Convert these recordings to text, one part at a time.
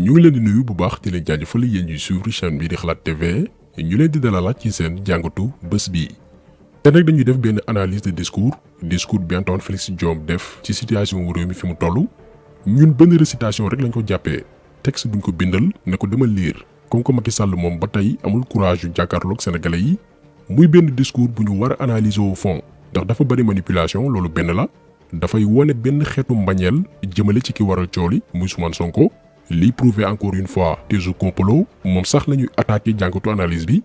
ñu ngi leen di nuyu bu baax di leen jaajëfal yéen ñuy suivre chaîne bi di Xalaat TV ñu leen di dalalaat ci seen jàngatu bés bii. te nag dañuy def benn analyse de discours bi Antoine Félix Diome def ci situation wu réew mi fi mu toll ñun benn récitation rek lañ ko jàppee texte buñ ko bindal ne ko demal lire comme que Macky Sall moom ba tey amul courage yu jàkkaarloog sénégalais yi muy benn discours bu ñu war a analyser au fond ndax dafa bari manipulation loolu benn la dafay wone benn xeetu mbañeel jëmale ci ki waral cooli muy Ousmane Sonko. lii prouver encore une fois thèse complot moom sax la ñuy attaqué jàngatu analyse bi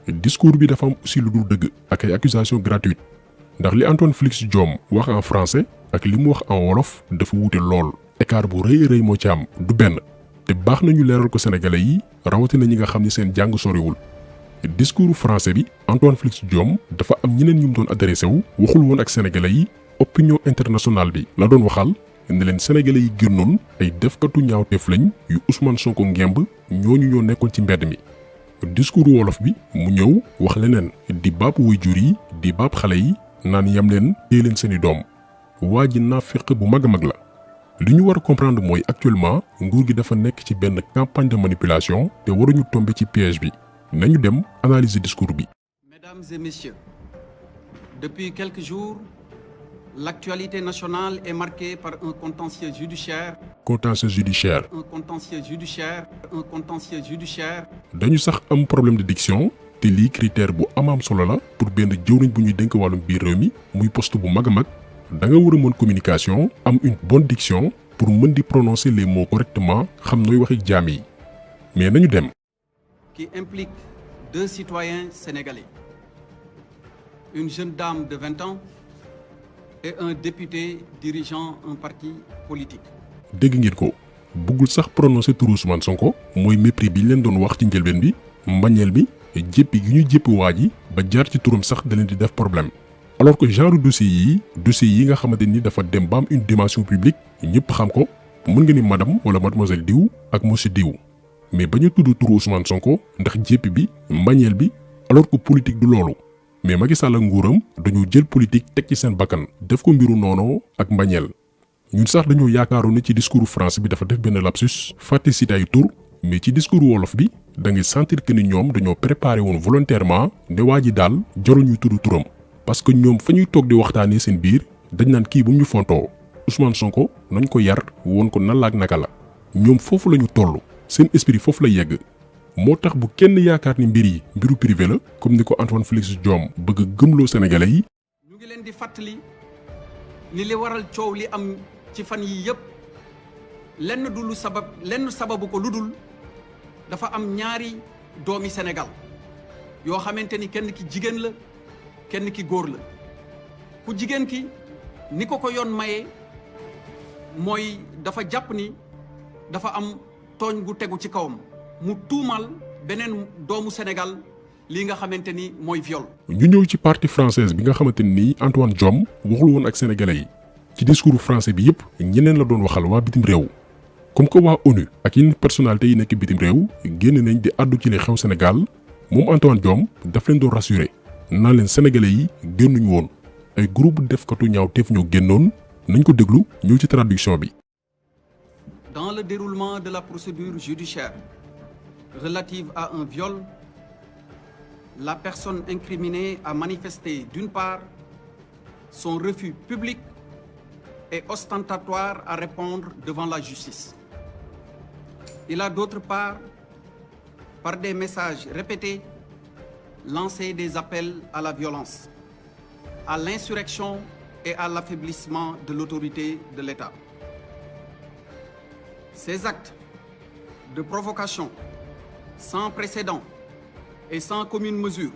discours bi dafa am aussi lu dul dëgg ak ay accusations gratuites ndax li Antoine Félix Diome wax en français ak li mu wax en wolof dafa wuute lool écart bu rëy rëy moo ci am du benn te baax nañu leeral ko sénégalais yi rawatina ñi nga xam ni seen jàng soriwul. discours français bi Antoine Félix Diome dafa am ñeneen ñu mu doon adressé wu waxul woon ak sénégalais yi opinion internationale bi la doon waxal. ne leen sénégalais yi génnoon ay defkatu ñaawteef lañ yu Ousmane Sonko ngemb ñooñu ñoo nekkoon ci mbedd mi discours wolof bi mu ñëw wax leneen di baab waajur yi di baab xale yi naan yam leen téye leen seeni doom waa ji naafiq bu mag a mag la li ñu war a comprendre mooy actuellement nguur gi dafa nekk ci benn campagne de manipulation te waruñu tomber ci piège bi nañu dem analyser discours bi. Mesdames et messieurs, depuis quelques jours, l'actualité nationale est marquée par un contentieux judiciaire. dañu sax am problème de diction te lii critère bu am solo la pour benn jëwriñ bu ñuy dénk wàllum biir réew mi muy poste bu mag a mag da nga war a mën communication am une bonne diction pour mën di prononcer les mots correctement xam nooy waxi jaam yi mais nañu dem. qui implique 2 citoyens sénégalais, une jeune dame de 20 ans. et un député dirigeant un parti politique. dégg ngeen ko bëggul sax prononcer turu Ousmane Sonko mooy mépris bi ñu leen doon wax ci njëlbeen bi mbañeel bi jéppi gi ñu jéppi waa ji ba jaar ci turam sax da leen di def problème alors que genre dossier yi nga xamante ni dafa dem ba am une dimension publique ñëpp xam ko mën nga ni madame wala mademoiselle diw ak monsieur diw mais ba ñu tudd turu Ousmane Sonko ndax jéppi bi mbañeel bi alors que politique du loolu. mais Macky Sall ak nguuram dañoo jël politique teg ci seen bakkan def ko mbiru noonoo ak mbañeel ñun sax dañoo yaakaaroon ne ci discours France bi dafa def benn lapsus fàtte cité ay tur mais ci discours wolof bi da ngay sentir que ni ñoom dañoo préparé woon volontairement ne waa ji daal jarul ñuy tudd turam parce que ñoom fa ñuy toog di waxtaanee seen biir dañ naan kii bu mu ñu fontoo Ousmane Sonko nañ ko yar woon ko nan la ak naka la ñoom foofu la ñu toll seen esprit foofu la yegg. moo tax bu kenn yaakaar ni mbir yi mbiru privé la comme ni ko Antoine Félix Diome bëgg a gëmloo sénégalais yi. ñu ngi leen di fàttali ni li waral coow li am ci fan yii yëpp lenn sababu ko lu dul dafa am ñaari doomi Sénégal yoo xamante ni kenn ki jigéen la kenn ki góor la ku jigéen ki ni ko yoon maye mooy dafa jàpp ni dafa am tooñ gu tegu ci kawam. mu tuumal beneen doomu Sénégal lii nga xamante ni mooy viol. ñu ñëw ci partie française bi nga xamante ni Antoine Diome waxul woon ak sénégalais yi ci discours français bi yëpp ñeneen la doon waxal waa bitim réew comme que waa ONU ak yeneen personnalités yi nekk bitim réew génn nañ di àddu ci li xew Sénégal moom Antoine Diome daf leen doon rassurer naan leen sénégalais yi génnuñu woon ay groupe defkatu ñaawteef ñoo génnoon nañ ko déglu ñëw ci traduction bi. Dans le déroulement de la procédure judiciaire relative à un viol, la personne incriminée a manifesté d'une part son refus public et ostentatoire à répondre devant la justice. Il a d'autre part, par des messages répétés, lancé des appels à la violence, à l'insurrection et à l'affaiblissement de l'autorité de l'État. Ces actes de provocation sans précédent et sans commune mesure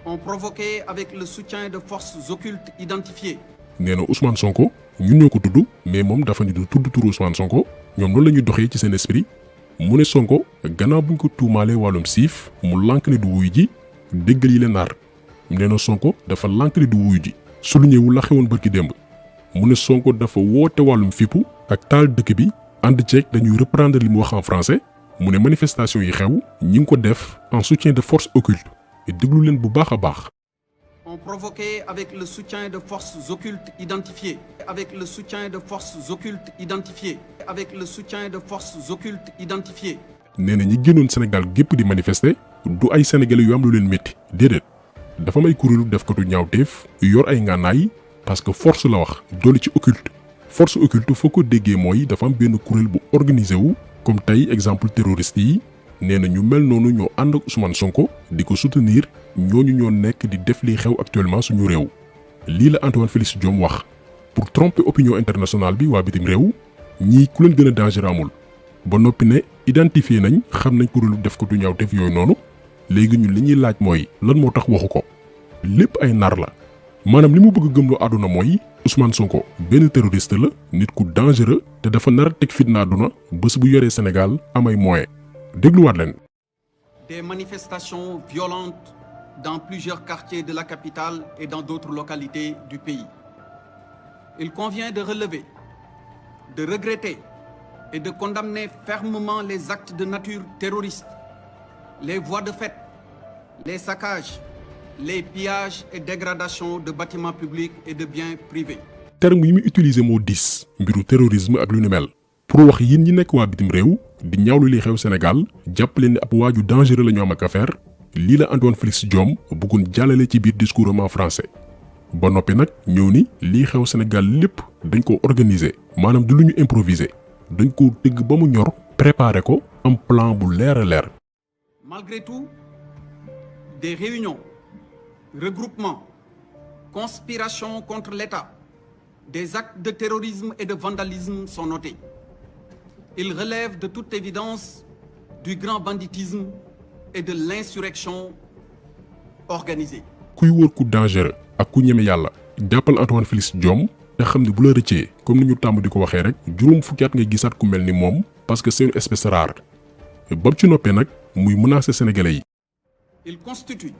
ont provoqué avec le soutien de forces occultes identifiées. nee na Ousmane Sonko ñun ñoo ko tudd mais moom dafa ni du tudd turu Ousmane Sonko ñoom noonu la ñuy doxee ci seen esprit mu ne Sonko gannaaw buñ ko tuumaalee wàllum siif mu lànk ne du wuyu ji déggal yi leen naar nee na Sonko dafa lànk ne du wuyu ji su lu ñëwul la xewoon bërki démb mu ne Sonko dafa woote wàllum fippu ak taal dëkk bi ànd ceeg dañuy reprendre li mu wax en français. mu ne manifestation yi xew ñi ngi ko def en soutien de forces occultes et déglu leen bu baax a baax. ont provoqués avec le soutien de forces occultes identifiées, avec le soutien de forces occultes identifiées, avec le soutien de forces occultes identifiées. nee na ñi génnoon Sénégal gépp di manifester du ay sénégalais yu am lu leen métti déedéet dafa may kuréelu defkatu ñaawteef yor ay ngànnaay parce que force la wax doole ci occulte force occulte foo ko déggee mooy dafa am benn kuréel bu organisé wu comme tey exemple terroriste yi nee na ñu mel noonu ñoo ànd ak Ousmane Sonko di ko soutenir ñooñu ñoo nekk di def li xew actuellement suñu réew lii la Antoine Félix Diome wax pour tromper opinion internationale bi waa bitim réew ñii ku leen gën a danger amul ba noppi ne identifié nañ xam nañ kuréelu def ko du ñaaw def yooyu noonu léegi ñun li ñuy laaj mooy lan moo tax waxu ko lépp ay nar la maanaam li mu bëgg gëmloo àdduna mooy Ousmane Sonko benn terroriste la nit ku dangereux te dafa nar a teg fitna àdduna bés bu yoree Sénégal amay moyen dégluwaat leen. Des manifestations violentes dans plusieurs quartiers de la capitale et dans d'autres localités du pays. Il convient de relever, de regretter et de condamner fermement les actes de nature terroriste, les voies de fait, les saccages, les pillages et dégradations de bâtiments publics et de biens privés. terme yi muy utiliser moo dis mbiru terrorisme ak lu ni mel pour wax yéen ñi nekk waa bitim réew di ñaawlu li xew Sénégal jàpp leen ne ab waaju dangereux la ñu am ak affaire lii la Antoine Félix Diome bëggoon jàllale ci biir discours am en français ba noppi nag ñëw ni lii xew Sénégal lépp dañ ko organiser maanaam du lu ñu improviser dañ ko tëgg ba mu ñor préparer ko am plan bu leer a leer. Malgré tout, des réunions, regroupements, conspirations contre l'État, des actes de terrorisme et de vandalisme sont notés. Ils relèvent de toute évidence du grand banditisme et de l'insurrection organisée. kuy wër ku dangereux ak ku ñeme yàlla jàppal Antoine Félix Diome te xam ne bu la rëccee comme ni ñu tàmm di ko waxee rek juróom fukki at ngay gisaat ku mel ni moom parce que c'est une espèce rare ba ci noppee nag muy menacer sénégalais yi. Il constitue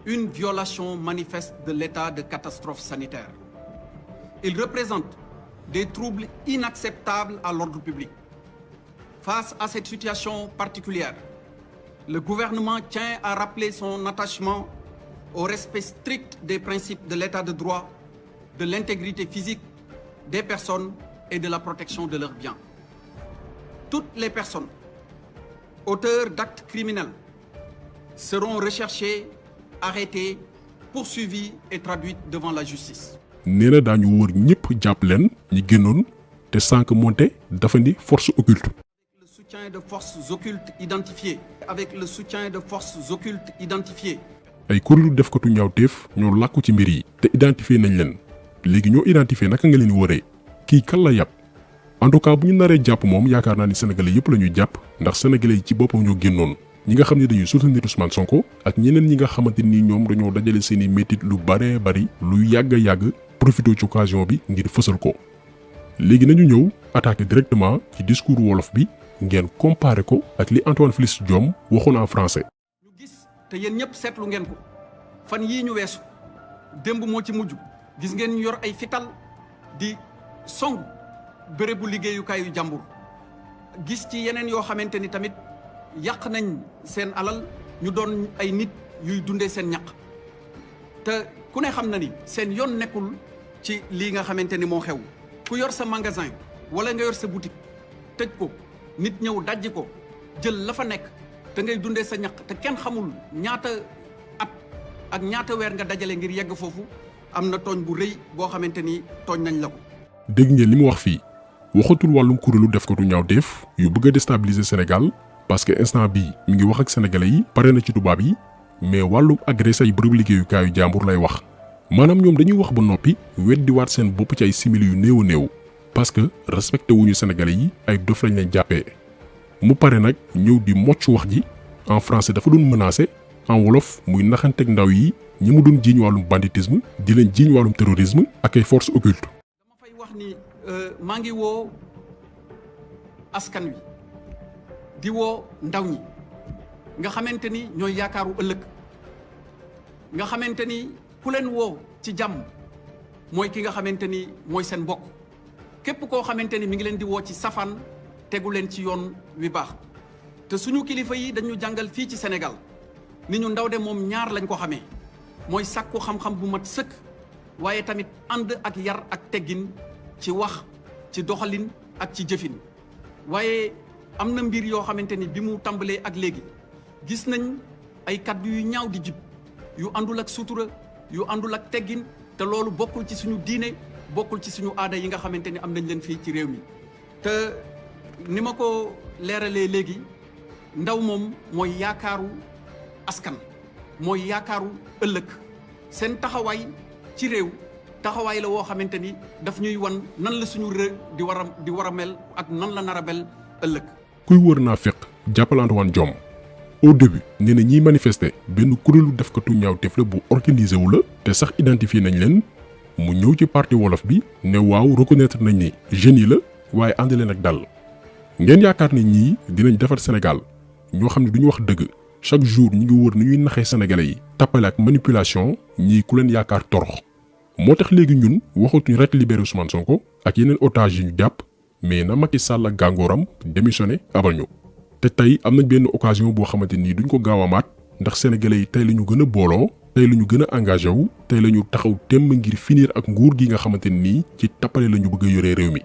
une violation manifeste de l'état de catastrophe sanitaire. Il représente des troubles inacceptables à l'ordre public. Face à cette situation particulière, le gouvernement tient à rappeler son attachement au respect strict des principes de l'état de droit, de l'intégrité physique des personnes et de la protection de leurs biens. Toutes les personnes auteurs d'actes criminels seront recherchées, arrêtées, poursuivies et traduites devant la justice. nee na daañu wër ñëpp jàpp leen ñi génnoon te sànq monté dafa ni force occulte. Le soutien de forces occultes identifiées. Avec le soutien de forces occultes identifiées. ay kuréelu defkatu ñaawteef ñoo làkku ci mbir yi te identifié nañ leen léegi ñoo identifié naka nga leen wëree kii kan la yàpp en tout cas bu ñu naree jàpp moom yaakaar naa ni sénégalais yëpp la ñuy jàpp ndax sénégalais yi ci boppam ñoo génnoon ñi nga xam ne dañuy soutenir Ousmane Sonko ak ñeneen ñi nga xamante ni ñoom dañoo dajale seeni métit lu baree bari lu yàgg a yàgg profité ci occasion bi ngir fësal ko léegi nañu ñëw attaquer directement ci discours wolof bi ngeen comparer ko ak li Antoine Félix Diome waxoon en français. ñu gis te yéen ñëpp seetlu ngeen ko fan yii ñu weesu démb moo ci mujj gis ngeen ñu yor ay fital di song bérébu liggéeyukaayu jàmbur gis ci yeneen yoo xamante ni tamit yàq nañ seen alal ñu doon ay nit yuy dundee seen ñaq te ku ne xam na ni seen yoon nekkul ci lii nga xamante ni moo xew ku yor sa magasin wala nga yor sa boutique tëj ko nit ñëw dajji ko jël la fa nekk te ngay dundee sa ñaq te kenn xamul ñaata at ak ñaata weer nga dajale ngir yegg foofu am na tooñ bu rëy boo xamante ni tooñ nañ la ko. dégg ngeen li mu wax fii waxatul wàllum kuréelu defkatu ñaawteef yu bëgg a déstabiliser Sénégal parce que instant bii mi ngi wax ak sénégalais yi pare na ci tubaab yi mais wàllum agressé ay bërëb liggéeyukaayu jàmbur lay wax maanaam ñoom dañuy wax ba noppi weddiwaat seen bopp ci ay simili yu néew a néew parce que respecté wuñu sénégalais yi ay dof lañ leen jàppee mu pare nag ñëw di mocc wax ji en français dafa doon menacé en wolof muy naxanteeg ndaw yi ñi mu doon jiiñ wàllum banditisme di leen jiiñ wàllum terrorisme ak ay forces occultes. dama fay wax ni maa ngi woo askan wi di woo ndaw ñi nga xamante ni ñooy yaakaaru ëllëg nga xamante ni ku leen woo ci jàmm mooy ki nga xamante ni mooy seen mbokk képp koo xamante ni mi ngi leen di woo ci safaan tegu leen ci yoon wi baax te suñu kilifa yi dañu jàngal fii ci Sénégal ni ñu ndaw de moom ñaar lañ ko xamee mooy sàkku xam-xam bu mat sëkk waaye tamit ànd ak yar ak teggin ci wax ci doxalin ak ci jëfin waaye am na mbir yoo xamante ni bi mu tàmbalee ak léegi gis nañ ay kaddu yu ñaaw di jib yu àndul ak sutura yu àndul ak teggin te loolu bokkul ci suñu diine bokkul ci suñu aada yi nga xamante ni am nañ leen fii ci réew mi te ni ma ko leeralee léegi ndaw moom mooy yaakaaru askan mooy yaakaaru ëllëg seen taxawaay ci réew taxawaay la woo xamante ni daf ñuy wan nan la suñu réew di war a mel ak nan la nar a mel ëllëg. kuy wër naa fekk jàppal Antoine Diome au début nee na ñiy manifester benn kuréelu defkatu ñaawteef la bu organisé wu la te sax identifié nañ leen mu ñëw ci parti wolof bi ne waaw reconnaître nañ ni jeunes yi la waaye ànd leen ak dal ngeen yaakaar ne ñii dinañ defar Sénégal ñoo xam ne duñu wax dëgg chaque jour ñi ngi wër ni ñuy naxee sénégalais yi tappale ak manipulation ñii ku leen yaakaar torox moo tax léegi ñun waxatuñ rek libéré Ousmane Sonko ak yeneen otages yi ñu jàpp mais na Macky Sall ak gàngooram démissionné abal ñu te tey am nañ benn occasion boo xamante nii duñ ko gaaw a maat ndax sénégalais yi tey la ñu gën a booloo tey la ñu gën a engagé wu tey la ñu taxaw temm ngir finir ak nguur gi nga xamante nii ci tappale la ñu bëgg a yoree réew mi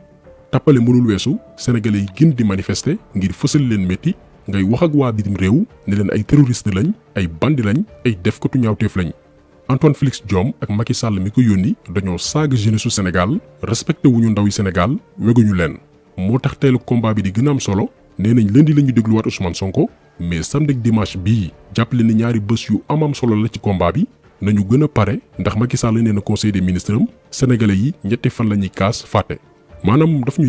tappale mënul weesu sénégalais yi gën di manifester ngir fësal leen métti ngay wax ak waa bitim réew ne leen ay terroriste lañ ay bandi lañ ay defkatu ñaawteef lañ Antoine Félix Diome ak Macky Sall mi ko yónni dañoo saaga jeunesse su Sénégal respecté wuñu ndaw yi Sénégal weguñu leen moo tax tey la combat bi di gën a am solo nee nañ lundi la ñu dégluwaat Ousmane Sonko mais samedi ak dimanche bii jàppale ni ñaari bés yu am solo la ci combat bi nañu gën a pare ndax Macky Sall nee na conseil des ministres am sénégalais yi ñetti fan la ñuy kaas fàtte maanaam daf ñu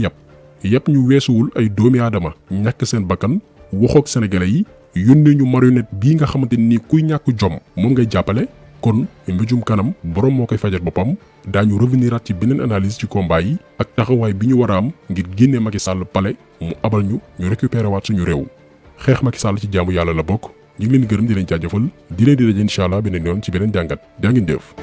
yàpp ñu weesuwul ay doomi aadama ñàkk seen bakkan waxoog sénégalais yi yónnee ñu marionnette bii nga xamante ni kuy ñàkk jom moom ngay jàppale kon mbéjum kanam borom moo koy fajal boppam daañu reveniraat ci beneen analyse ci combat yi ak taxawaay bi ñu war a am ngir génnee Macky Sall palais mu abal ñu récupérer waat suñu réew xeex Macky Sall ci jaamu yàlla la bokk ñu ngi leen gërëm di leen jaajëfal di leen di daje incha allah beneen yoon ci beneen jàngat jaa ngeen def